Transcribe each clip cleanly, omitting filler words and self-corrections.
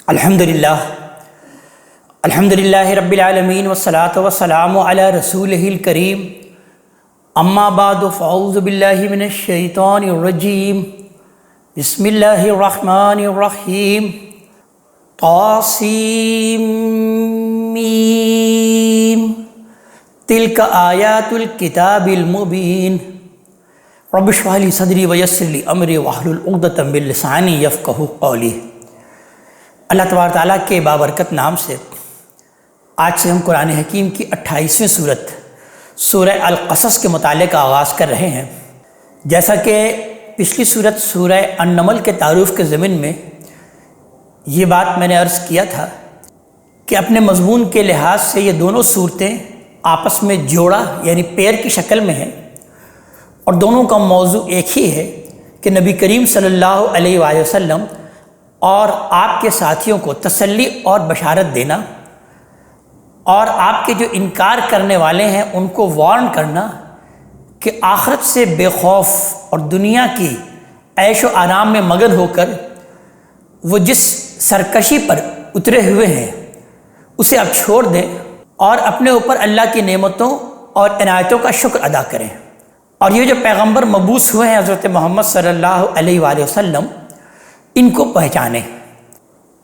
الحمدللہ رب العالمین والصلاة والسلام علی رسولہ الکریم اما بعد فاعوذ باللہ من الشیطان الرجیم بسم اللہ الرحمن الرحیم طاسیم تلک آیات الکتاب المبین رب اشرح لی صدری ویسر لی امری واحلل عقدۃ من لسانی یفقہوا قولی۔ اللہ تبارک تعالیٰ کے بابرکت نام سے آج سے ہم قرآن حکیم کی 28ویں صورت سورہ القصص کے مطالعے کا آغاز کر رہے ہیں۔ جیسا کہ پچھلی صورت سورہ النمل کے تعارف کے ضمن میں یہ بات میں نے عرض کیا تھا کہ اپنے مضمون کے لحاظ سے یہ دونوں صورتیں آپس میں جوڑا یعنی پیر کی شکل میں ہیں، اور دونوں کا موضوع ایک ہی ہے کہ نبی کریم صلی اللہ علیہ وآلہ وسلم اور آپ کے ساتھیوں کو تسلی اور بشارت دینا، اور آپ کے جو انکار کرنے والے ہیں ان کو وارن کرنا کہ آخرت سے بے خوف اور دنیا کی عیش و آرام میں مگن ہو کر وہ جس سرکشی پر اترے ہوئے ہیں اسے اب چھوڑ دیں اور اپنے اوپر اللہ کی نعمتوں اور عنایتوں کا شکر ادا کریں، اور یہ جو پیغمبر مبعوث ہوئے ہیں حضرت محمد صلی اللہ علیہ وآلہ وسلم ان کو پہچانیں۔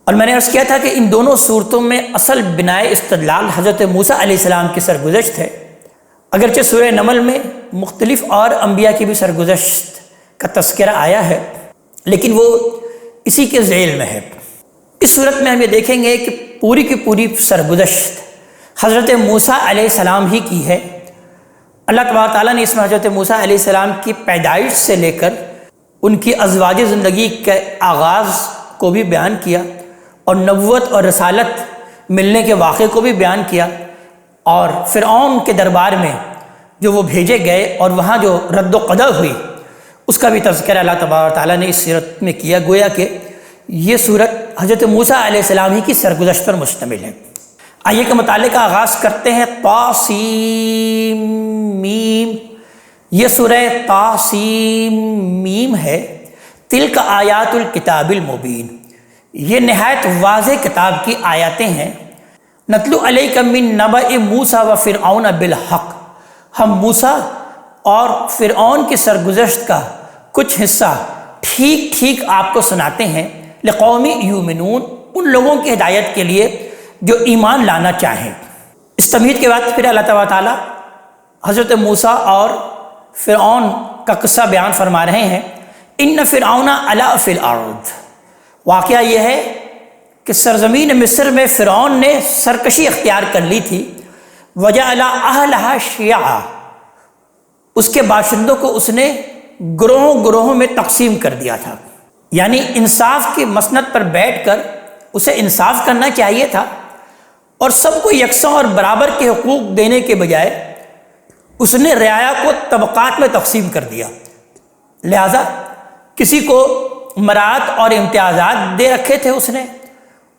اور میں نے عرض کیا تھا کہ ان دونوں صورتوں میں اصل بنائے استدلال حضرت موسیٰ علیہ السلام کی سرگزشت ہے، اگرچہ سورہ نمل میں مختلف اور انبیاء کی بھی سرگزشت کا تذکرہ آیا ہے لیکن وہ اسی کے ذیل میں ہے۔ اس صورت میں ہم یہ دیکھیں گے کہ پوری کی پوری سرگزشت حضرت موسیٰ علیہ السلام ہی کی ہے۔ اللہ تبارک تعالیٰ نے اس میں حضرت موسیٰ علیہ السلام کی پیدائش سے لے کر ان کی ازواج زندگی کے آغاز کو بھی بیان کیا، اور نبوت اور رسالت ملنے کے واقعے کو بھی بیان کیا، اور فرعون کے دربار میں جو وہ بھیجے گئے اور وہاں جو رد و قدر ہوئی اس کا بھی تذکرہ اللہ تبارک تعالیٰ نے اس سورت میں کیا، گویا کہ یہ سورت حضرت موسیٰ علیہ السلام ہی کی سرگزشت پر مشتمل ہے۔ آئیے کہ مطالعے کا آغاز کرتے ہیں۔ طاسیم میم، یہ سورہ طاسیم ہے۔ تلک آیات الکتاب المبین، یہ نہایت واضح کتاب کی آیاتیں ہیں۔ نتلو علیک من نبأ موسیٰ و فرعون بالحق، ہم موسیٰ اور فرعون کی سرگزشت کا کچھ حصہ ٹھیک ٹھیک آپ کو سناتے ہیں۔ لقوم یؤمنون، ان لوگوں کی ہدایت کے لیے جو ایمان لانا چاہیں۔ اس تمہید کے بعد پھر اللہ تعالیٰ حضرت موسیٰ اور فرعون کا قصہ بیان فرما رہے ہیں۔ ان فرعون علا فی الارض، واقعہ یہ ہے کہ سرزمین مصر میں فرعون نے سرکشی اختیار کر لی تھی۔ وجعل اہلہا شیعا، اس کے باشندوں کو اس نے گروہوں گروہوں میں تقسیم کر دیا تھا، یعنی انصاف کی مسند پر بیٹھ کر اسے انصاف کرنا چاہیے تھا، اور سب کو یکساں اور برابر کے حقوق دینے کے بجائے اس نے رعایا کو طبقات میں تقسیم کر دیا، لہذا کسی کو مراعات اور امتیازات دے رکھے تھے اس نے،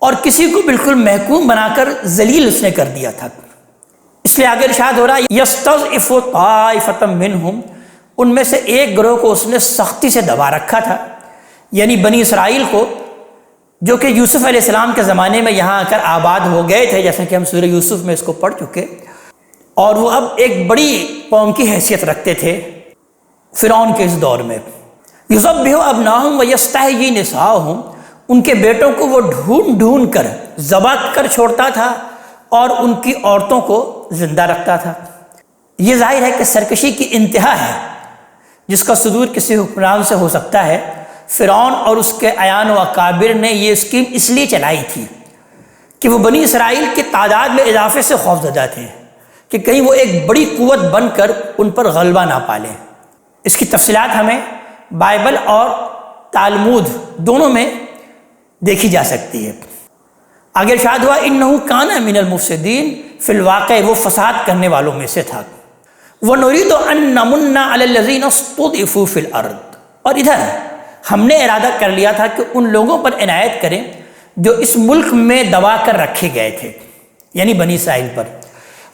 اور کسی کو بالکل محکوم بنا کر ذلیل اس نے کر دیا تھا۔ اس لیے آگے ارشاد ہو رہا ہے یستضعف طائفۃ منہم، ان میں سے ایک گروہ کو اس نے سختی سے دبا رکھا تھا، یعنی بنی اسرائیل کو، جو کہ یوسف علیہ السلام کے زمانے میں یہاں آ کر آباد ہو گئے تھے، جیسا کہ ہم سورہ یوسف میں اس کو پڑھ چکے، اور وہ اب ایک بڑی قوم کی حیثیت رکھتے تھے فرعون کے اس دور میں۔ یذبح ابناہم ویستحیی نساءہم، ان کے بیٹوں کو وہ ڈھونڈ ڈھونڈ کر ذبح کر چھوڑتا تھا اور ان کی عورتوں کو زندہ رکھتا تھا۔ یہ ظاہر ہے کہ سرکشی کی انتہا ہے جس کا صدور کسی حکمران سے ہو سکتا ہے۔ فرعون اور اس کے اعیان و اکابر نے یہ اسکیم اس لیے چلائی تھی کہ وہ بنی اسرائیل کی تعداد میں اضافے سے خوفزدہ تھے کہ کہیں وہ ایک بڑی قوت بن کر ان پر غلبہ نہ پالیں۔ اس کی تفصیلات ہمیں بائبل اور تالمود دونوں میں دیکھی جا سکتی ہے۔ آگے ارشاد ہوا انہ کان من المفسدین، فی الواقع وہ فساد کرنے والوں میں سے تھا۔ ونرید ان نمن علی الذین استضعفوا فی الارض، اور ادھر ہم نے ارادہ کر لیا تھا کہ ان لوگوں پر عنایت کریں جو اس ملک میں دبا کر رکھے گئے تھے، یعنی بنی اسرائیل پر۔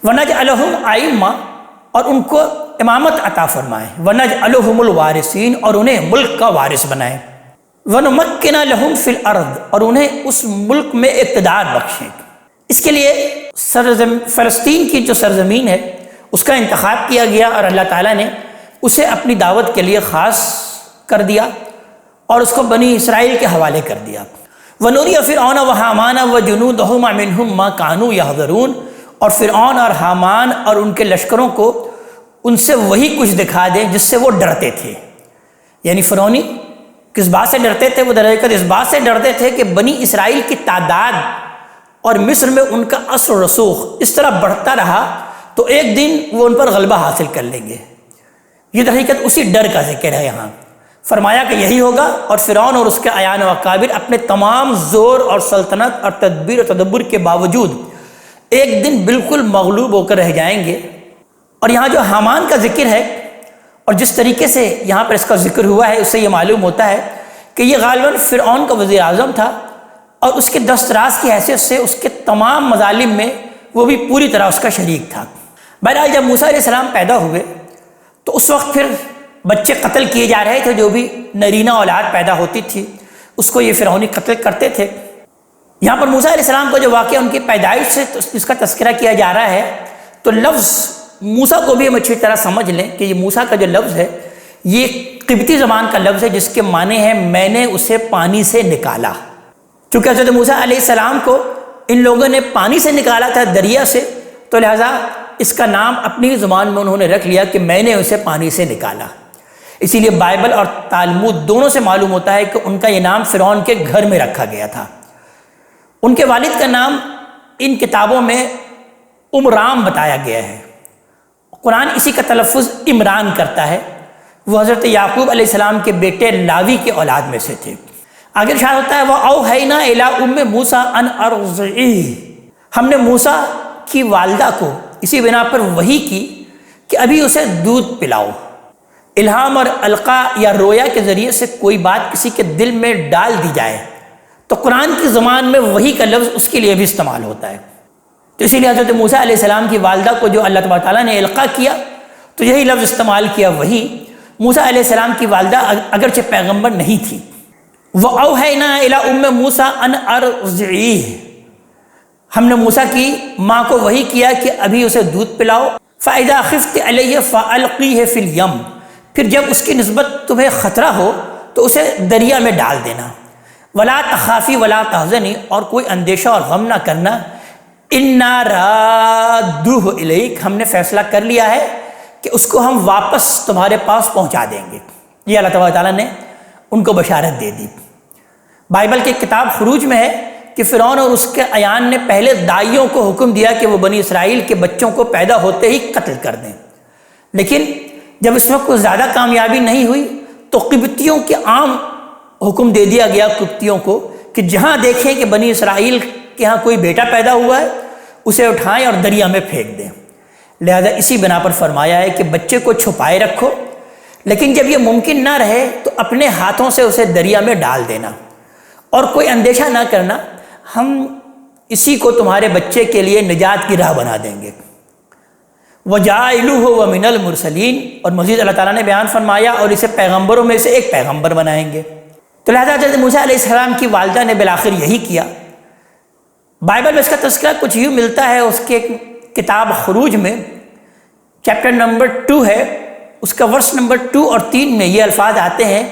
ونجعلہم ائمہ، اور ان کو امامت عطا فرمائیں۔ ونجعلہم الوارثین، اور انہیں ملک کا وارث بنائیں۔ وَنُمَكِّنَ لَهُمْ فِي الْأَرْضِ، اور انہیں اس ملک میں اقتدار بخشیں۔ اس کے لیے فلسطین کی جو سرزمین ہے اس کا انتخاب کیا گیا، اور اللہ تعالیٰ نے اسے اپنی دعوت کے لیے خاص کر دیا اور اس کو بنی اسرائیل کے حوالے کر دیا۔ وَنُرِيَ فِرْعَوْنَ وَحَامَانَ وَجُنُودَهُمَا مِنْهُمْ مَا كَانُوا يَحْذَرُونَ، اور فرعون اور حامان اور ان کے لشکروں کو ان سے وہی کچھ دکھا دیں جس سے وہ ڈرتے تھے۔ یعنی فرعونی کس بات سے ڈرتے تھے؟ وہ دراصل اس بات سے ڈرتے تھے کہ بنی اسرائیل کی تعداد اور مصر میں ان کا اثر و رسوخ اس طرح بڑھتا رہا تو ایک دن وہ ان پر غلبہ حاصل کر لیں گے۔ یہ درحقیقت اسی ڈر کا ذکر ہے یہاں۔ فرمایا کہ یہی ہوگا، اور فرعون اور اس کے اعیان و اکابر اپنے تمام زور اور سلطنت اور تدبیر و تدبر کے باوجود ایک دن بالکل مغلوب ہو کر رہ جائیں گے۔ اور یہاں جو حامان کا ذکر ہے اور جس طریقے سے یہاں پر اس کا ذکر ہوا ہے، اس سے یہ معلوم ہوتا ہے کہ یہ غالباً فرعون کا وزیر اعظم تھا، اور اس کے دست راز کی حیثیت سے اس کے تمام مظالم میں وہ بھی پوری طرح اس کا شریک تھا۔ بہرحال جب موسیٰ علیہ السلام پیدا ہوئے تو اس وقت پھر بچے قتل کیے جا رہے تھے، جو بھی نرینہ اولاد پیدا ہوتی تھی اس کو یہ فرعونی قتل کرتے تھے۔ یہاں پر موسیٰ علیہ السلام کا جو واقعہ ان کی پیدائش سے اس کا تذکرہ کیا جا رہا ہے، تو لفظ موسیٰ کو بھی ہم اچھی طرح سمجھ لیں کہ یہ موسیٰ کا جو لفظ ہے یہ قبطی زبان کا لفظ ہے، جس کے معنی ہے میں نے اسے پانی سے نکالا۔ چونکہ حضرت موسیٰ علیہ السلام کو ان لوگوں نے پانی سے نکالا تھا، دریا سے، تو لہٰذا اس کا نام اپنی زبان میں انہوں نے رکھ لیا کہ میں نے اسے پانی سے نکالا۔ اسی لیے بائبل اور تالمود دونوں سے معلوم ہوتا ہے کہ ان کا یہ نام فرعون کے گھر میں رکھا گیا تھا۔ ان کے والد کا نام ان کتابوں میں عمرام بتایا گیا ہے۔ قرآن اسی کا تلفظ عمران کرتا ہے۔ وہ حضرت یعقوب علیہ السلام کے بیٹے لاوی کے اولاد میں سے تھے۔ آگے ارشاد ہوتا ہے وَأَوْحَيْنَا إِلَىٰ أُمِّ مُوسَىٰ أَنْ أَرْضِعِيهِ، ہم نے موسیٰ کی والدہ کو اسی بنا پر وحی کی کہ ابھی اسے دودھ پلاؤ۔ الہام اور القاء یا رویا کے ذریعے سے کوئی بات کسی کے دل میں ڈال دی جائے تو قرآن کی زبان میں وحی کا لفظ اس کے لیے بھی استعمال ہوتا ہے۔ تو اسی لیے حضرت موسیٰ علیہ السلام کی والدہ کو جو اللہ تبارک تعالیٰ نے القاء کیا تو یہی لفظ استعمال کیا وحی۔ موسیٰ علیہ السلام کی والدہ اگرچہ پیغمبر نہیں تھی۔ وَأَوْحَيْنَا إِلَىٰ أُمِّ مُوسَىٰ أَنْ أَرْضِعِيهِ، ہم نے موسیٰ کی ماں کو وحی کیا کہ ابھی اسے دودھ پلاؤ۔ فَإِذَا خِفْتِ عَلَيْهِ فَأَلْقِيهِ فِي الْيَمِّ، پھر جب اس کی نسبت تمہیں خطرہ ہو تو اسے دریا میں ڈال دینا۔ وَلَا تَخَافِي وَلَا تَحْزَنِي، اور کوئی اندیشہ اور غم نہ کرنا۔ إِنَّا رَادُّوهُ إِلَيْكَ، ہم نے فیصلہ کر لیا ہے کہ اس کو ہم واپس تمہارے پاس پہنچا دیں گے۔ یہ اللہ تبارک تعالیٰ نے ان کو بشارت دے دی۔ بائبل کی کتاب خروج میں ہے کہ فرعون اور اس کے اعیان نے پہلے دائیوں کو حکم دیا کہ وہ بنی اسرائیل کے بچوں کو پیدا ہوتے ہی قتل کر دیں، لیکن جب اس میں کوئی زیادہ کامیابی نہیں ہوئی تو قبطیوں کے عام حکم دے دیا گیا قبطیوں کو کہ جہاں دیکھیں کہ بنی اسرائیل کے ہاں کوئی بیٹا پیدا ہوا ہے اسے اٹھائیں اور دریا میں پھینک دیں۔ لہذا اسی بنا پر فرمایا ہے کہ بچے کو چھپائے رکھو، لیکن جب یہ ممکن نہ رہے تو اپنے ہاتھوں سے اسے دریا میں ڈال دینا، اور کوئی اندیشہ نہ کرنا، ہم اسی کو تمہارے بچے کے لیے نجات کی راہ بنا دیں گے۔ وَجَعَلُوهُ وَمِنَ الْمُرْسَلِينَ، اور مزید اللہ تعالیٰ نے بیان فرمایا اور اسے پیغمبروں میں سے ایک پیغمبر بنائیں گے۔ تو لہذا حضرت موسیٰ علیہ السلام کی والدہ نے بالآخر یہی کیا۔ بائبل میں اس کا تذکرہ کچھ یوں ملتا ہے، اس کے کتاب خروج میں چیپٹر نمبر 2 ہے، اس کا ورس نمبر 2 اور 3 میں یہ الفاظ آتے ہیں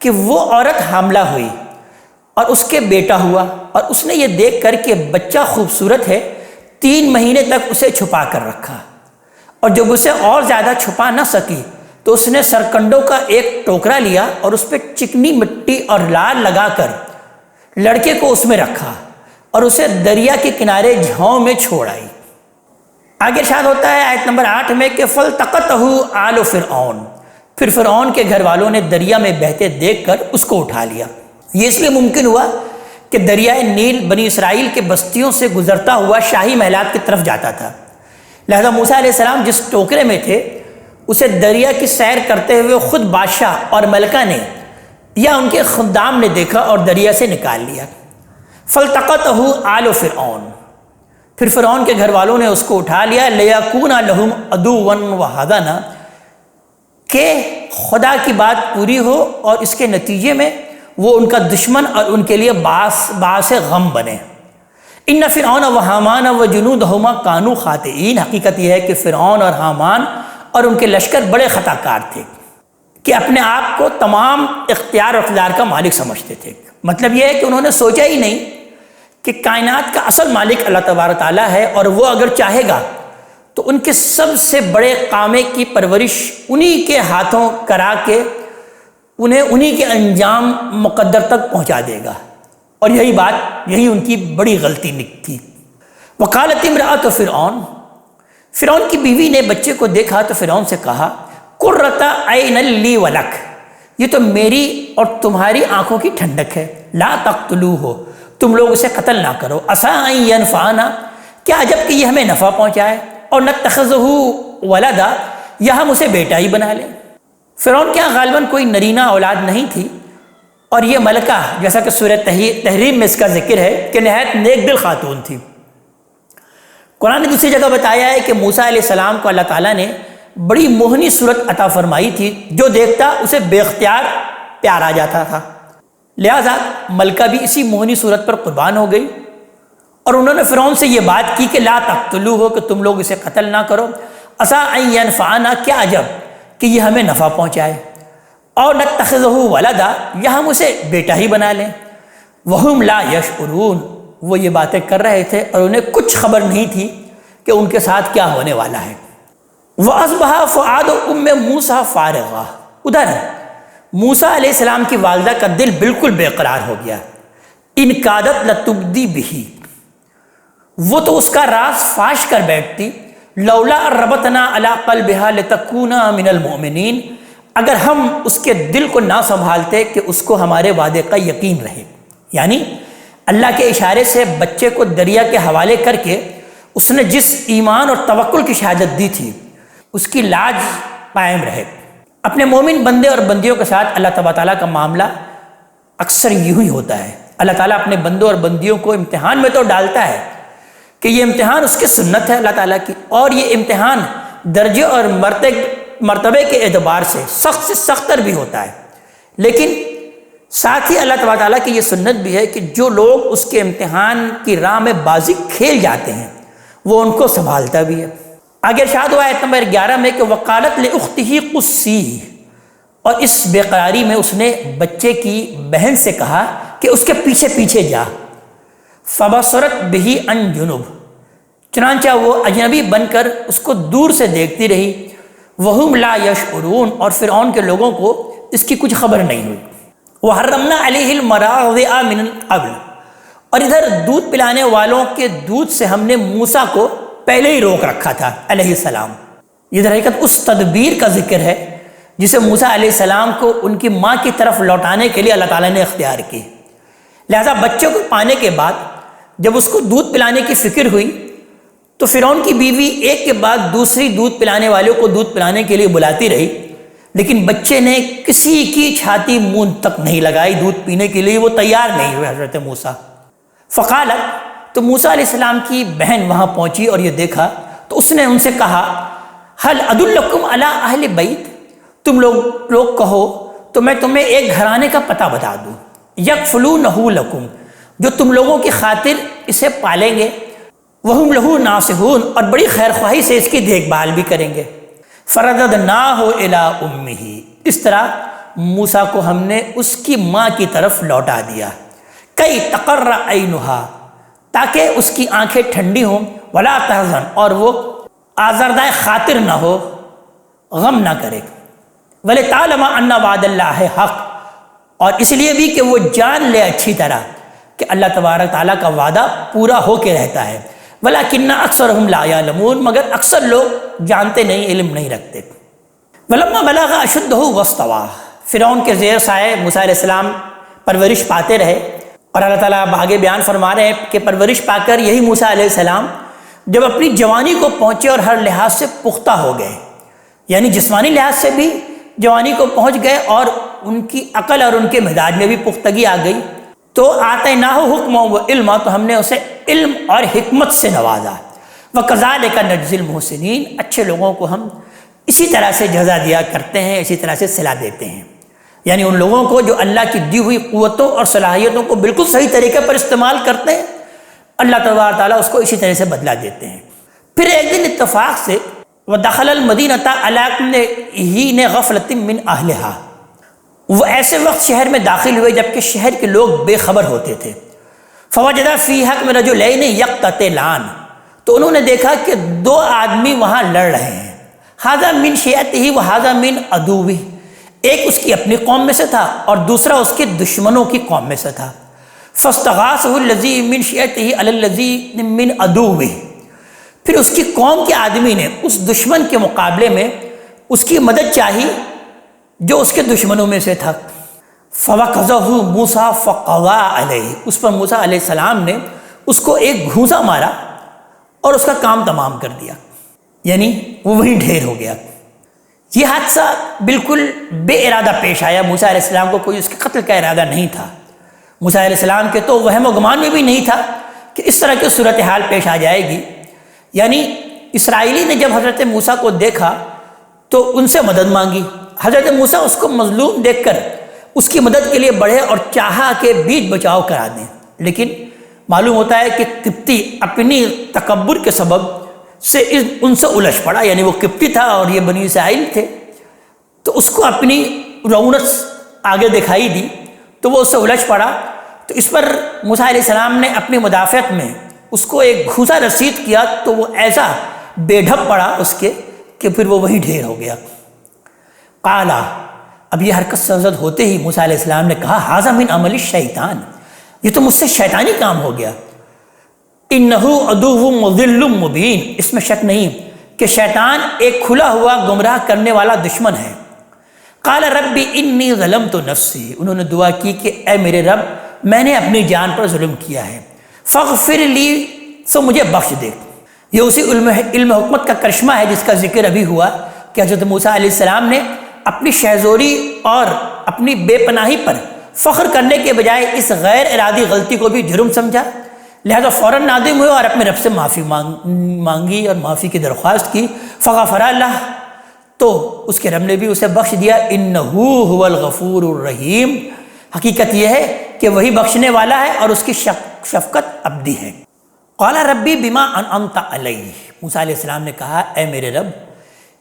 کہ وہ عورت حاملہ ہوئی اور اس کے بیٹا ہوا، اور اس نے یہ دیکھ کر کہ بچہ خوبصورت ہے 3 مہینے تک اسے چھپا کر رکھا، اور جب اسے اور زیادہ چھپا نہ سکی تو اس نے سرکنڈوں کا ایک ٹوکرا لیا اور اس پہ چکنی مٹی اور لال لگا کر لڑکے کو اس میں رکھا اور اسے دریا کے کنارے جھاؤں میں چھوڑ آئی۔ آگے ارشاد ہوتا ہے آیت نمبر 8 میں کہ فَالْتَقَطَهُ آلُ فِرْعَوْنَ، پھر فرعون کے گھر والوں نے دریا میں بہتے دیکھ کر اس کو اٹھا لیا۔ یہ اس لیے ممکن ہوا کہ دریائے نیل بنی اسرائیل کے بستیوں سے گزرتا ہوا شاہی محلات کی طرف جاتا تھا، لہذا موسیٰ علیہ السلام جس ٹوکرے میں تھے اسے دریا کی سیر کرتے ہوئے خود بادشاہ اور ملکہ نے یا ان کے خدام نے دیکھا اور دریا سے نکال لیا۔ فَالْتَقَطَهُ آلُ فِرْعَوْنَ، پھر فرعون کے گھر والوں نے اس کو اٹھا لیا، لِيَكُونَ لَهُمْ عَدُوًّا وَحَزَنًا، کہ خدا کی بات پوری ہو اور اس کے نتیجے میں وہ ان کا دشمن اور ان کے لیے باعث غم بنے۔ ان فرعون و حامان و جنودہما کانوا خاطئین، حقیقت یہ ہے کہ فرعون اور حامان اور ان کے لشکر بڑے خطا کار تھے کہ اپنے آپ کو تمام اختیار و اقتدار کا مالک سمجھتے تھے۔ مطلب یہ ہے کہ انہوں نے سوچا ہی نہیں کہ کائنات کا اصل مالک اللہ تبارک تعالیٰ ہے، اور وہ اگر چاہے گا تو ان کے سب سے بڑے قامے کی پرورش انہی کے ہاتھوں کرا کے انہیں انہی کے انجام مقدر تک پہنچا دے گا، اور یہی ان کی بڑی غلطی تھی۔ وقالت امرأۃ فرعون، فرعون کی بیوی نے بچے کو دیکھا تو فرعون سے کہا قرۃ عین لی ولک، یہ تو میری اور تمہاری آنکھوں کی ٹھنڈک ہے، لا تقتلوہ، تم لوگ اسے قتل نہ کرو، عسیٰ ان ینفعنا، کیا عجب کہ یہ ہمیں نفع پہنچائے، اور نتخذہ ولدا، یا ہم اسے بیٹا ہی بنا لیں۔ فرعون کے یہاں غالباً کوئی نرینہ اولاد نہیں تھی، اور یہ ملکہ جیسا کہ سورہ تحریم میں اس کا ذکر ہے کہ نہایت نیک دل خاتون تھی۔ قرآن نے دوسری جگہ بتایا ہے کہ موسیٰ علیہ السلام کو اللہ تعالیٰ نے بڑی موہنی صورت عطا فرمائی تھی، جو دیکھتا اسے بے اختیار پیار آ جاتا تھا، لہٰذا ملکہ بھی اسی موہنی صورت پر قربان ہو گئی، اور انہوں نے فرعون سے یہ بات کی کہ لا تقتلوہ، کہ تم لوگ اسے قتل نہ کرو، عسیٰ ان ینفعنا، کیا عجب کہ یہ ہمیں نفع پہنچائے، اور نتخذہ ولدا، یا ہم اسے بیٹا ہی بنا لیں۔ وہم لا یشعرون، وہ یہ باتیں کر رہے تھے اور انہیں کچھ خبر نہیں تھی کہ ان کے ساتھ کیا ہونے والا ہے۔ وَأَصْبَحَ فُؤَادُ أُمِّ مُوسَىٰ فَارِغًا، ادھر موسیٰ علیہ السلام کی والدہ کا دل بالکل بے قرار ہو گیا، ان کادت لتبدی بہ، وہ تو اس کا راز فاش کر بیٹھتی، لولا ربطنا علی قلبها لتکون من المؤمنین، اگر ہم اس کے دل کو نہ سنبھالتے کہ اس کو ہمارے وعدے کا یقین رہے، یعنی اللہ کے اشارے سے بچے کو دریا کے حوالے کر کے اس نے جس ایمان اور توکل کی شہادت دی تھی اس کی لاج قائم رہے۔ اپنے مومن بندے اور بندیوں کے ساتھ اللہ تبارک تعالیٰ کا معاملہ اکثر یوں ہی ہوتا ہے، اللہ تعالیٰ اپنے بندوں اور بندیوں کو امتحان میں تو ڈالتا ہے کہ یہ امتحان اس کی سنت ہے اللہ تعالیٰ کی، اور یہ امتحان درجے اور مرتبے کے اعتبار سے سخت تر بھی ہوتا ہے، لیکن ساتھ ہی اللہ تبارک تعالیٰ کی یہ سنت بھی ہے کہ جو لوگ اس کے امتحان کی راہ میں بازی کھیل جاتے ہیں وہ ان کو سنبھالتا بھی ہے۔ آگے ارشاد ہوا آیت نمبر 11 میں کہ وقالت لأختہ قصیہ، اور اس بے قراری میں اس نے بچے کی بہن سے کہا کہ اس کے پیچھے پیچھے جا، فبصرت بہ عن جنب، چنانچہ وہ اجنبی بن کر اس کو دور سے دیکھتی رہی، وہم لا یشعرون، اور فرعون کے لوگوں کو اس کی کچھ خبر نہیں ہوئی۔ وحرمنا علیہ المراضع من قبل، اور ادھر دودھ پلانے والوں کے دودھ سے ہم نے موسیٰ کو پہلے ہی روک رکھا تھا علیہ السلام۔ یہ در حقیقت اس تدبیر کا ذکر ہے جسے موسیٰ علیہ السلام کو ان کی ماں کی طرف لوٹانے کے لیے اللہ تعالیٰ نے اختیار کی، لہذا بچے کو پانے کے بعد جب اس کو دودھ پلانے کی فکر ہوئی تو فرعون کی بیوی ایک کے بعد دوسری دودھ پلانے والوں کو دودھ پلانے کے لیے بلاتی رہی، لیکن بچے نے کسی کی چھاتی منہ تک نہیں لگائی، دودھ پینے کے لیے وہ تیار نہیں ہوئے حضرت موسیٰ۔ فقالت، تو موسیٰ علیہ السلام کی بہن وہاں پہنچی اور یہ دیکھا تو اس نے ان سے کہا هل ادلکم علی اہل بیت، تم لوگ کہو تو میں تمہیں ایک گھرانے کا پتہ بتا دوں، یکفلونہ لکم، جو تم لوگوں کی خاطر اسے پالیں گے، وہم لہ ناصحون، اور بڑی خیر خواہی سے اس کی دیکھ بھال بھی کریں گے۔ فرددناہ الی امہ، اس طرح موسیٰ کو ہم نے اس کی ماں کی طرف لوٹا دیا، کئی تقر عینہا، تاکہ اس کی آنکھیں ٹھنڈی ہوں، ولا تحزن، اور وہ آزردہ خاطر نہ ہو، غم نہ کرے، ولتعلم ان وعد اللہ حق، اور اس لیے بھی کہ وہ جان لے اچھی طرح کہ اللہ تبارک تعالیٰ کا وعدہ پورا ہو کے رہتا ہے، ولکن اکثرہم لا یعلمون، مگر اکثر لوگ جانتے نہیں، علم نہیں رکھتے۔ ولما بلغ اشدہ واستویٰ، فرعون کے زیر سائے موسیٰ علیہ السلام پرورش پاتے رہے، اور اللہ تعالیٰ آگے بیان فرما رہے ہیں کہ پرورش پا کر یہی موسیٰ علیہ السلام جب اپنی جوانی کو پہنچے اور ہر لحاظ سے پختہ ہو گئے، یعنی جسمانی لحاظ سے بھی جوانی کو پہنچ گئے اور ان کی عقل اور ان کے مزاج میں بھی پختگی آ گئی، تو آتیناہ حکم و علم، تو ہم نے اسے علم اور حکمت سے نوازا۔ وَكَذَلِكَ نَجْزِي الْمُحْسِنِينَ، اچھے لوگوں کو ہم اسی طرح سے جزا دیا کرتے ہیں، اسی طرح سے صلہ دیتے ہیں۔ یعنی ان لوگوں کو جو اللہ کی دی ہوئی قوتوں اور صلاحیتوں کو بالکل صحیح طریقے پر استعمال کرتے ہیں، اللہ تبارک تعالیٰ اس کو اسی طرح سے بدلا دیتے ہیں۔ پھر ایک دن اتفاق سے وَدَخَلَ الْمَدِينَةَ عَلَىٰ حِينِ غَفْلَةٍ مِّنْ أَهْلِهَا، وہ ایسے وقت شہر میں داخل ہوئے جبکہ شہر کے لوگ بے خبر ہوتے تھے۔ فَوَجَدَ فِيهَا رَجُلَيْنِ يَقْتَتِلَانِ، تو انہوں نے دیکھا کہ دو آدمی وہاں لڑ رہے ہیں۔ هَذَا مِنْ شِيعَتِهِ وَهَذَا مِنْ عَدُوِّهِ، ایک اس کی اپنی قوم میں سے تھا اور دوسرا اس کے دشمنوں کی قوم میں سے تھا۔ فَاسْتَغَاثَهُ الَّذِي مِنْ شِيعَتِهِ عَلَى الَّذِي مِنْ عَدُوِّهِ، پھر اس کی قوم کے آدمی نے اس دشمن کے مقابلے میں اس کی مدد چاہی جو اس کے دشمنوں میں سے تھا۔ فَوَقَذَهُ مُوسَىٰ فَقَضَىٰ عَلَيْهِ، اس پر موسیٰ علیہ السلام نے اس کو ایک گھونسا مارا اور اس کا کام تمام کر دیا، یعنی وہ وہیں ڈھیر ہو گیا۔ یہ حادثہ بالکل بے ارادہ پیش آیا، موسیٰ علیہ السلام کو کوئی اس کے قتل کا ارادہ نہیں تھا۔ موسیٰ علیہ السلام کے تو وہم و گمان میں بھی نہیں تھا کہ اس طرح کی صورتحال پیش آ جائے گی۔ یعنی اسرائیلی نے جب حضرت موسیٰ کو دیکھا تو ان سے مدد مانگی۔ حضرت موسیٰ اس کو مظلوم دیکھ کر اس کی مدد کے لیے بڑھے اور چاہا کہ بیچ بچاؤ کرا دیں، لیکن معلوم ہوتا ہے کہ قبطی اپنی تکبر کے سبب سے ان سے الجھ پڑا، یعنی وہ قبطی تھا اور یہ بنی اسرائیل تھے، تو اس کو اپنی رعونت آگے دکھائی دی تو وہ اس سے الجھ پڑا۔ تو اس پر موسیٰ علیہ السلام نے اپنی مدافعت میں اس کو ایک گھونسا رسید کیا تو وہ ایسا بے ڈھپ پڑا اس کے کہ پھر وہ وہیں ڈھیر ہو گیا۔ قالا، اب یہ حرکت سرزد ہوتے ہی موسیٰ علیہ السلام نے کہا ھذا من عمل الشیطان، یہ تو مجھ سے شیطانی کام ہو گیا۔ انہ عدو مضل مبین، اس میں شک نہیں کہ شیطان ایک کھلا ہوا گمراہ کرنے والا دشمن ہے۔ قال رب انی ظلمت نفسی، انہوں نے دعا کی کہ اے میرے رب میں نے اپنی جان پر ظلم کیا ہے، فاغفر لی، سو مجھے بخش دے۔ یہ اسی علم حکمت کا کرشمہ ہے جس کا ذکر ابھی ہوا کہ حضرت موسیٰ علیہ السلام نے اپنی شہزوری اور اپنی بے پناہی پر فخر کرنے کے بجائے اس غیر ارادی غلطی کو بھی جرم سمجھا، لہذا فوراً نادم ہوئے اور اپنے رب سے معافی مانگی اور معافی کی درخواست کی۔ فغفر اللہ، تو اس کے رب نے بھی اسے بخش دیا۔ انہ هو الغفور الرحیم، حقیقت یہ ہے کہ وہی بخشنے والا ہے اور اس کی شفقت ابدی ہے۔ قال ربی بما انعمت علی، موسیٰ علیہ السلام نے کہا اے میرے رب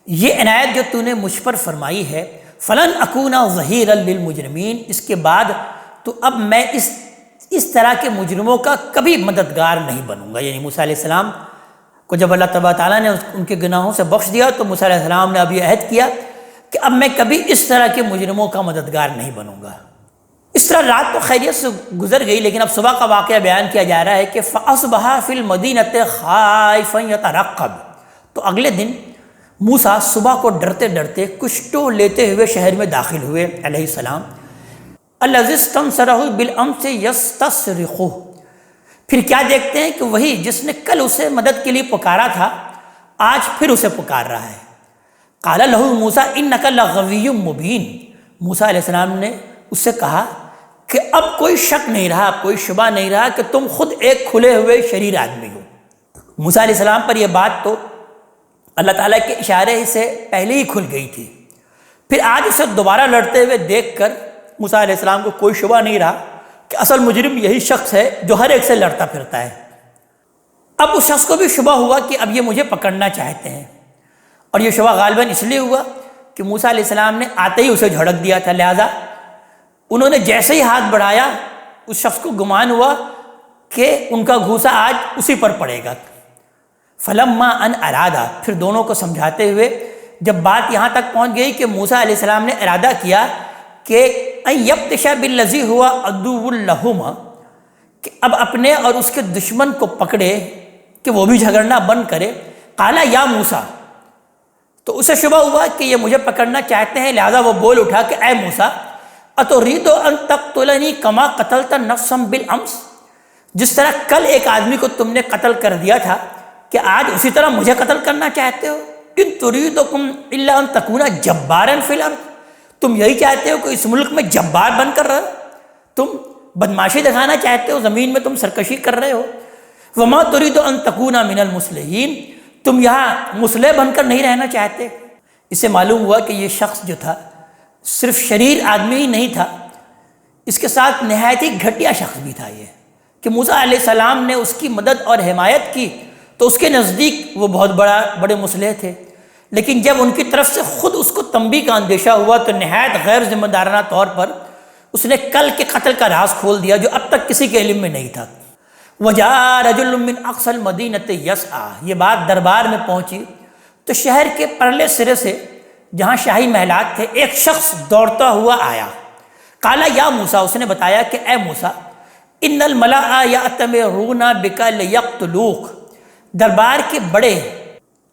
یہ عنایت جو تو نے مجھ پر فرمائی ہے، فلن اکون ظہیرا للمجرمین، اس کے بعد تو اب میں اس طرح کے مجرموں کا کبھی مددگار نہیں بنوں گا۔ یعنی موسیٰ علیہ السلام کو جب اللہ تبارک تعالیٰ نے ان کے گناہوں سے بخش دیا تو موسیٰ علیہ السلام نے اب یہ عہد کیا کہ اب میں کبھی اس طرح کے مجرموں کا مددگار نہیں بنوں گا۔ اس طرح رات تو خیریت سے گزر گئی، لیکن اب صبح کا واقعہ بیان کیا جا رہا ہے کہ فَأَصْبَحَ فِي الْمَدِينَةِ خَائِفًا يَتَرَقَّبُ، تو اگلے دن موسیٰ صبح کو ڈرتے ڈرتے کشتوں لیتے ہوئے شہر میں داخل ہوئے علیہ السلام۔ الَّذِي اسْتَنصَرَهُ بِالْأَمْسِ يَسْتَصْرِخُهُ، پھر کیا دیکھتے ہیں کہ وہی جس نے کل اسے مدد کے لیے پکارا تھا آج پھر اسے پکار رہا ہے۔ قَالَ لَهُ مُوسَىٰ إِنَّكَ لَغَوِيٌّ مُّبِينٌ، موسیٰ علیہ السلام نے اس سے کہا کہ اب کوئی شک نہیں رہا، اب کوئی شبہ نہیں رہا کہ تم خود ایک کھلے ہوئے شریر آدمی ہو۔ موسیٰ علیہ السلام پر یہ بات تو اللہ تعالیٰ کے اشارے سے پہلے ہی کھل گئی تھی، پھر آج اسے دوبارہ لڑتے ہوئے دیکھ کر موسیٰ علیہ السلام کو کوئی شبہ نہیں رہا کہ اصل مجرم یہی شخص ہے جو ہر ایک سے لڑتا پھرتا ہے۔ اب اس شخص کو بھی شبہ ہوا کہ اب یہ مجھے پکڑنا چاہتے ہیں، اور یہ شبہ غالباً اس لیے ہوا کہ موسیٰ علیہ السلام نے آتے ہی اسے جھڑک دیا تھا، لہذا انہوں نے جیسے ہی ہاتھ بڑھایا اس شخص کو گمان ہوا کہ ان کا گھوسا آج اسی پر پڑے گا۔ فلما ان ارادہ، پھر دونوں کو سمجھاتے ہوئے جب بات یہاں تک پہنچ گئی کہ موسیٰ علیہ السلام نے ارادہ کیا کہ ان یبطش بالذی هو عدو لہما، کہ اب اپنے اور اس کے دشمن کو پکڑے کہ وہ بھی جھگڑنا بند کرے۔ قالا یا موسیٰ، تو اسے شبہ ہوا کہ یہ مجھے پکڑنا چاہتے ہیں، لہذا وہ بول اٹھا کہ اے موسیٰ اتريد ان تقتلنی کما قتلت نفسا بالامس، جس طرح کل ایک آدمی کو تم نے قتل کر دیا تھا کہ آج اسی طرح مجھے قتل کرنا چاہتے ہو۔ ان تريدكم الا ان تكون جبارا في الارض، تم یہی چاہتے ہو کہ اس ملک میں جبار بن کر رہو، تم بدماشی دکھانا چاہتے ہو، زمین میں تم سرکشی کر رہے ہو۔ وما تريد ان تكون من المصلحين، تم یہاں مصلح بن کر نہیں رہنا چاہتے۔ اس سے معلوم ہوا کہ یہ شخص جو تھا صرف شریر آدمی ہی نہیں تھا، اس کے ساتھ نہایت ہی گھٹیا شخص بھی تھا یہ، کہ موسیٰ علیہ السلام نے اس کی مدد اور حمایت کی تو اس کے نزدیک وہ بہت بڑے مصلح تھے، لیکن جب ان کی طرف سے خود اس کو تنبیہ کا اندیشہ ہوا تو نہایت غیر ذمہ دارانہ طور پر اس نے کل کے قتل کا راز کھول دیا جو اب تک کسی کے علم میں نہیں تھا۔ وَجَاءَ رَجُلٌ مِّنْ أَقْصَى الْمَدِينَةِ يَسْعَىٰ، یہ بات دربار میں پہنچی تو شہر کے پرلے سرے سے جہاں شاہی محلات تھے ایک شخص دوڑتا ہوا آیا۔ قال یا موسیٰ، اس نے بتایا کہ اے موسیٰ، ان الملأ یأتمرون بک لیقتلوک، دربار کے بڑے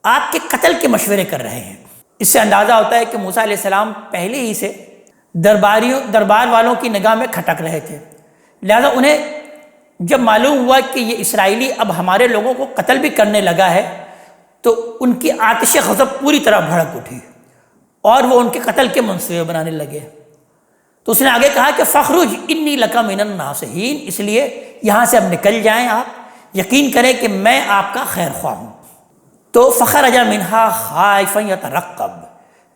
آپ کے قتل کے مشورے کر رہے ہیں۔ اس سے اندازہ ہوتا ہے کہ موسیٰ علیہ السلام پہلے ہی سے دربار والوں کی نگاہ میں کھٹک رہے تھے، لہذا انہیں جب معلوم ہوا کہ یہ اسرائیلی اب ہمارے لوگوں کو قتل بھی کرنے لگا ہے تو ان کی آتش غضب پوری طرح بھڑک اٹھی اور وہ ان کے قتل کے منصوبے بنانے لگے۔ تو اس نے آگے کہا کہ فخرج انی لک من الناصحین، اس لیے یہاں سے اب نکل جائیں، آپ یقین کریں کہ میں آپ کا خیر خواہ ہوں۔ تو فخرج منہا خائفا یترقب،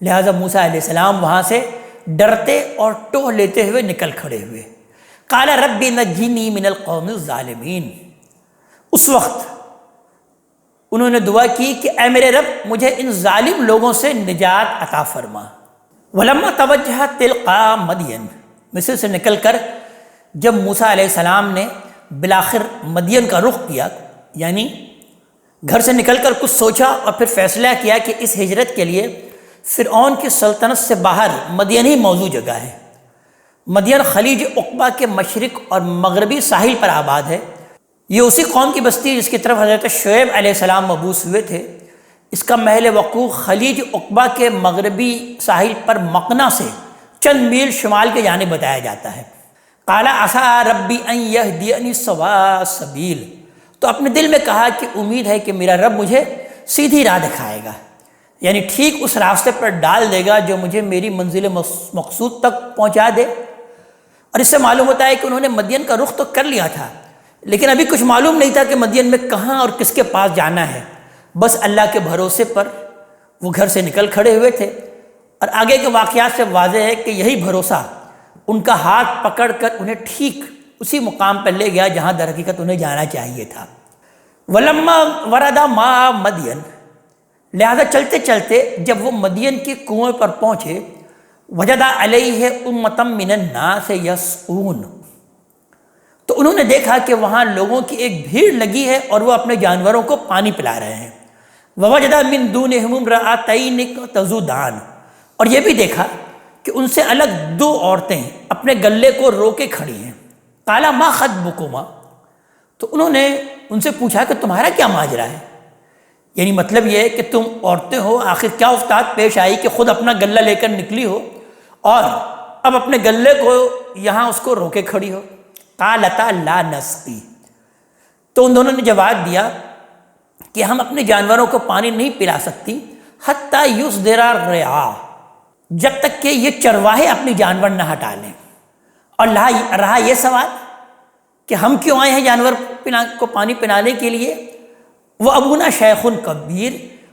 لہذا موسیٰ علیہ السلام وہاں سے ڈرتے اور ٹوہ لیتے ہوئے نکل کھڑے ہوئے۔ قال رب نجنی من القوم الظالمین، اس وقت انہوں نے دعا کی کہ اے میرے رب مجھے ان ظالم لوگوں سے نجات عطا فرما۔ ولما توجہ تلقا مدین، مصر سے نکل کر جب موسیٰ علیہ السلام نے بالآخر مدین کا رخ کیا، یعنی گھر سے نکل کر کچھ سوچا اور پھر فیصلہ کیا کہ اس ہجرت کے لیے فرعون کی سلطنت سے باہر مدین ہی موزوں جگہ ہے۔ مدین خلیج عقبہ کے مشرق اور مغربی ساحل پر آباد ہے۔ یہ اسی قوم کی بستی جس کی طرف حضرت شعیب علیہ السلام مبعوث ہوئے تھے۔ اس کا محل وقوع خلیج عقبہ کے مغربی ساحل پر مقنا سے چند میل شمال کے جانب بتایا جاتا ہے۔ قال عسیٰ ربی ان یہدینی سواء السبیل، تو اپنے دل میں کہا کہ امید ہے کہ میرا رب مجھے سیدھی راہ دکھائے گا، یعنی ٹھیک اس راستے پر ڈال دے گا جو مجھے میری منزل مقصود تک پہنچا دے۔ اور اس سے معلوم ہوتا ہے کہ انہوں نے مدین کا رخ تو کر لیا تھا، لیکن ابھی کچھ معلوم نہیں تھا کہ مدین میں کہاں اور کس کے پاس جانا ہے، بس اللہ کے بھروسے پر وہ گھر سے نکل کھڑے ہوئے تھے۔ اور آگے کے واقعات سے واضح ہے کہ یہی بھروسہ ان کا ہاتھ پکڑ کر انہیں ٹھیک اسی مقام پر لے گیا جہاں در حقیقت انہیں جانا چاہیے تھا۔ ولما ورد ماء مدین، لہذا چلتے چلتے جب وہ مدین کے کنویں پر پہنچے، وجد علیہ امۃ من الناس یسقون، تو انہوں نے دیکھا کہ وہاں لوگوں کی ایک بھیڑ لگی ہے اور وہ اپنے جانوروں کو پانی پلا رہے ہیں۔ ووجد من دونہم امرأتین تذودان، اور یہ بھی دیکھا کہ ان سے الگ دو عورتیں اپنے گلے کو رو کے کھڑی ہیں۔ قال ما خطبکما، تو انہوں نے ان سے پوچھا کہ تمہارا کیا ماجرا ہے، یعنی مطلب یہ ہے کہ تم عورتیں ہو، آخر کیا افتاد پیش آئی کہ خود اپنا گلہ لے کر نکلی ہو اور اب اپنے گلے کو یہاں اس کو رو کے کھڑی ہو۔ قالتا لا نسقی، تو ان دونوں نے جواب دیا کہ ہم اپنے جانوروں کو پانی نہیں پلا سکتی حتیٰ یصدر الرعاء، جب تک کہ یہ چرواہے اپنی جانور نہ ہٹا لیں۔ اور رہا یہ سوال کہ ہم کیوں آئے ہیں جانور کو پانی پلانے کے لیے، وہ ابونا شیخ کبیر،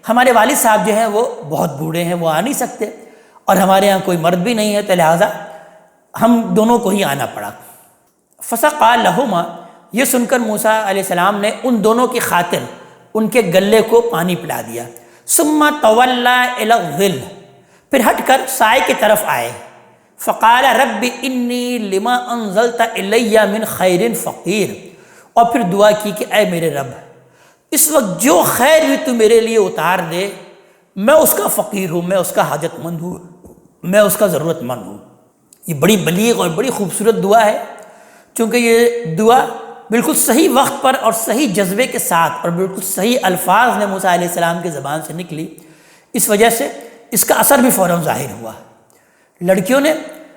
ہمارے والد صاحب جو ہیں وہ بہت بوڑھے ہیں، وہ آ نہیں سکتے، اور ہمارے ہاں کوئی مرد بھی نہیں ہے، تو لہٰذا ہم دونوں کو ہی آنا پڑا۔ فسقا لہما، یہ سن کر موسیٰ علیہ السلام نے ان دونوں کی خاطر ان کے گلے کو پانی پلا دیا۔ ثم تولی الی الظل، پھر ہٹ کر سائے کی طرف آئے۔ فقال رب انی لما انزلت الی من خیر فقیر، اور پھر دعا کی کہ اے میرے رب اس وقت جو خیر بھی تو میرے لیے اتار دے، میں اس کا فقیر ہوں، میں اس کا حاجت مند ہوں، میں اس کا ضرورت مند ہوں۔ یہ بڑی بلیغ اور بڑی خوبصورت دعا ہے، چونکہ یہ دعا بالکل صحیح وقت پر اور صحیح جذبے کے ساتھ اور بالکل صحیح الفاظ نے موسیٰ علیہ السلام کی زبان سے نکلی، اس وجہ سے اس کا اثر بھی فوراً ظاہر ہوا۔ لڑکیوں نے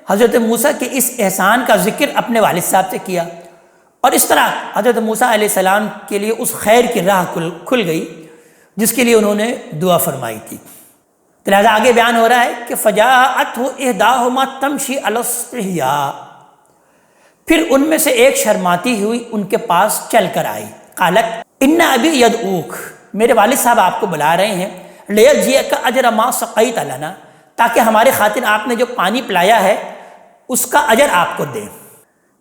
حضرت موسیٰ کے اس احسان کا ذکر اپنے والد صاحب سے کیا، اور اس طرح حضرت موسیٰ علیہ السلام کے لیے اس خیر کی راہ کھل گئی جس کے لیے انہوں نے دعا فرمائی تھی۔ تو لہٰذا آگے بیان ہو رہا ہے کہ فجاءتہ احداہما تمشی علی الاستحیاء، پھر ان میں سے ایک شرماتی ہوئی ان کے پاس چل کر آئی۔ قالت ان ابی یدعوک، میرے والد صاحب آپ کو بلا رہے ہیں، لیجزیک اجر ما سقیت لنا، تاکہ ہمارے خاطر آپ نے جو پانی پلایا ہے اس کا اجر آپ کو دیں۔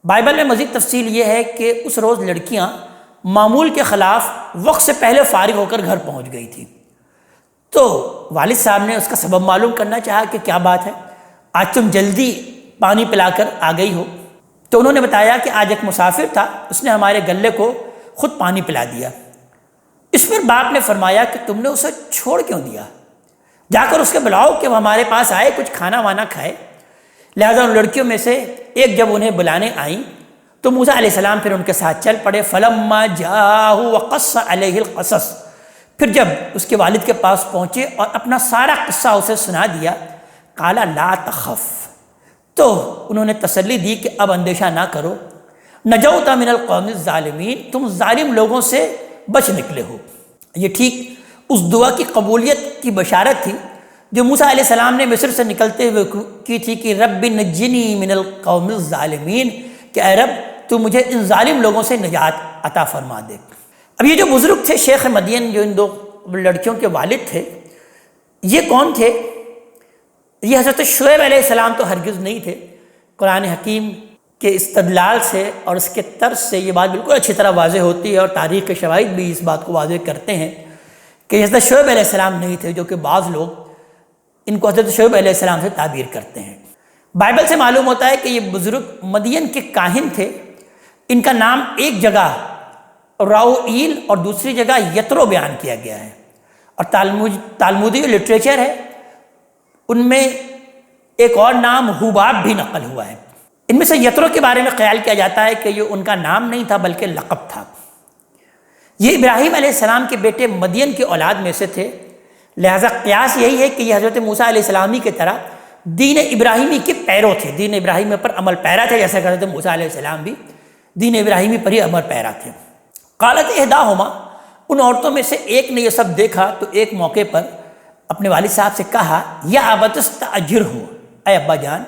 بائبل میں مزید تفصیل یہ ہے کہ اس روز لڑکیاں معمول کے خلاف وقت سے پہلے فارغ ہو کر گھر پہنچ گئی تھی، تو والد صاحب نے اس کا سبب معلوم کرنا چاہا کہ کیا بات ہے، آج تم جلدی پانی پلا کر آ گئی ہو؟ تو انہوں نے بتایا کہ آج ایک مسافر تھا، اس نے ہمارے گلے کو خود پانی پلا دیا۔ اس پر باپ نے فرمایا کہ تم نے اسے چھوڑ کیوں دیا؟ جا کر اس کے بلاؤ کہ وہ ہمارے پاس آئے، کچھ کھانا وانا کھائے۔ لہذا ان لڑکیوں میں سے ایک جب انہیں بلانے آئیں تو موسیٰ علیہ السلام پھر ان کے ساتھ چل پڑے۔ فلما جاءہ وقص علیہ القصص، پھر جب اس کے والد کے پاس پہنچے اور اپنا سارا قصہ اسے سنا دیا، قال لا تخف، تو انہوں نے تسلی دی کہ اب اندیشہ نہ کرو، نجوت من القوم الظالمین، تم ظالم لوگوں سے بچ نکلے ہو۔ یہ ٹھیک اس دعا کی قبولیت کی بشارت تھی جو موسیٰ علیہ السلام نے مصر سے نکلتے ہوئے کی تھی کہ رب نجنی من القوم الظالمین، کہ اے رب تو مجھے ان ظالم لوگوں سے نجات عطا فرما دے۔ اب یہ جو بزرگ تھے شیخ مدین، جو ان دو لڑکیوں کے والد تھے، یہ کون تھے؟ یہ حضرت شعیب علیہ السلام تو ہرگز نہیں تھے۔ قرآن حکیم کے استدلال سے اور اس کے طرز سے یہ بات بالکل اچھی طرح واضح ہوتی ہے، اور تاریخ کے شواہد بھی اس بات کو واضح کرتے ہیں کہ حضرت شعیب علیہ السلام نہیں تھے، جو کہ بعض لوگ ان کو حضرت شعیب علیہ السلام سے تعبیر کرتے ہیں۔ بائبل سے معلوم ہوتا ہے کہ یہ بزرگ مدین کے کاہن تھے۔ ان کا نام ایک جگہ راؤیل اور دوسری جگہ یترو بیان کیا گیا ہے، اور تالمودی لٹریچر ہے ان میں ایک اور نام حباب بھی نقل ہوا ہے۔ ان میں سے یترو کے بارے میں خیال کیا جاتا ہے کہ یہ ان کا نام نہیں تھا بلکہ لقب تھا۔ یہ ابراہیم علیہ السلام کے بیٹے مدین کی اولاد میں سے تھے، لہٰذا قیاس یہی ہے کہ یہ حضرت موسیٰ علیہ السلامی کی طرح دین ابراہیمی کے پیرو تھے، دین ابراہیمی پر عمل پیرا تھے، جیسا کہ حضرت موسیٰ علیہ السلام بھی دین ابراہیمی پر ہی عمل پیرا تھے۔ قالت احداہما، ان عورتوں میں سے ایک نے یہ سب دیکھا تو ایک موقع پر اپنے والد صاحب سے کہا، یا ابت استاجرہ، اے ابا جان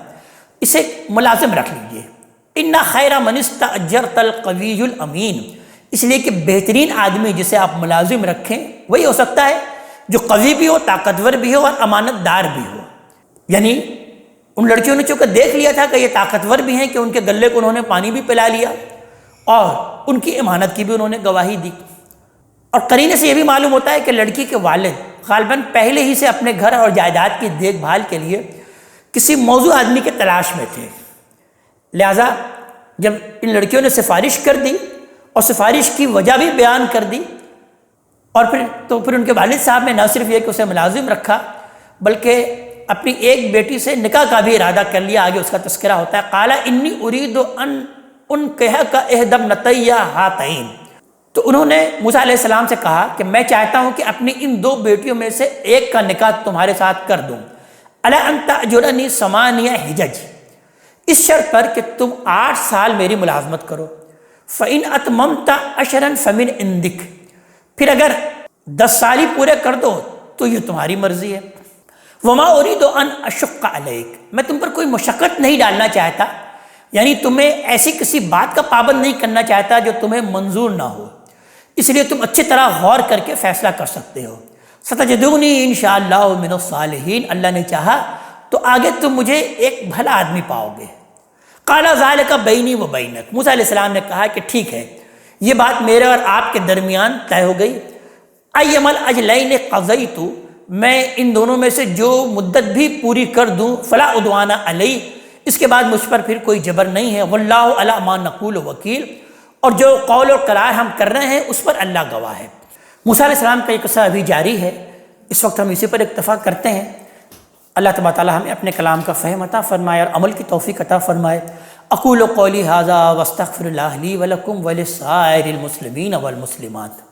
اسے ملازم رکھ لیجئے، ان خیر من استاجرت القوی الامین، اس لیے کہ بہترین آدمی جسے آپ ملازم رکھیں وہی ہو سکتا ہے جو قوی بھی ہو، طاقتور بھی ہو اور امانت دار بھی ہو۔ یعنی ان لڑکیوں نے چونکہ دیکھ لیا تھا کہ یہ طاقتور بھی ہیں کہ ان کے گلے کو انہوں نے پانی بھی پلا لیا اور ان کی امانت کی بھی انہوں نے گواہی دی، اور قرینے سے یہ بھی معلوم ہوتا ہے کہ لڑکی کے والد غالباً پہلے ہی سے اپنے گھر اور جائیداد کی دیکھ بھال کے لیے کسی موضوع آدمی کے تلاش میں تھے۔ لہٰذا جب ان لڑکیوں نے سفارش کر دی اور سفارش کی وجہ بھی بیان کر دی، اور پھر ان کے والد صاحب نے نہ صرف یہ کہ اسے ملازم رکھا بلکہ اپنی ایک بیٹی سے نکاح کا بھی ارادہ کر لیا۔ آگے اس کا تذکرہ ہوتا ہے، قال انی ارید ان انکحک احدی ابنتی ہاتین، تو انہوں نے موسیٰ علیہ السلام سے کہا کہ میں چاہتا ہوں کہ اپنی ان دو بیٹیوں میں سے ایک کا نکاح تمہارے ساتھ کر دوں، الا ان تأجرنی ثمانیہ حجج، اس شرط پر کہ تم 8 سال میری ملازمت کرو، فإن اتممت عشرا فمن عندک، پھر اگر 10 سال ہی پورے کر دو تو یہ تمہاری مرضی ہے۔ وما اريد ان اشق علیک، میں تم پر کوئی مشقت نہیں ڈالنا چاہتا، یعنی تمہیں ایسی کسی بات کا پابند نہیں کرنا چاہتا جو تمہیں منظور نہ ہو، اس لیے تم اچھی طرح غور کر کے فیصلہ کر سکتے ہو۔ ستجدونی انشاءاللہ من الصالحین، اللہ نے چاہا تو آگے تم مجھے ایک بھلا آدمی پاؤ گے۔ قال ذلک بینی و بینک، موسیٰ علیہ السلام نے کہا کہ ٹھیک ہے، یہ بات میرے اور آپ کے درمیان طے ہو گئی۔ ایم الاجلین قضیت، میں ان دونوں میں سے جو مدت بھی پوری کر دوں، فلا عدوان علی، اس کے بعد مجھ پر پھر کوئی جبر نہیں ہے، واللہ علی ما نقول وکیل، اور جو قول اور قرار ہم کر رہے ہیں اس پر اللہ گواہ ہے۔ موسیٰ علیہ السلام کا یہ قصہ ابھی جاری ہے، اس وقت ہم اسی پر اکتفا کرتے ہیں۔ اللہ تبارک تعالیٰ ہمیں اپنے کلام کا فہم عطا فرمائے اور عمل کی توفیق عطا فرمائے۔ اقول قولی ھذا واستغفر اللہ لی ولکم ولسائر المسلمین والمسلمات۔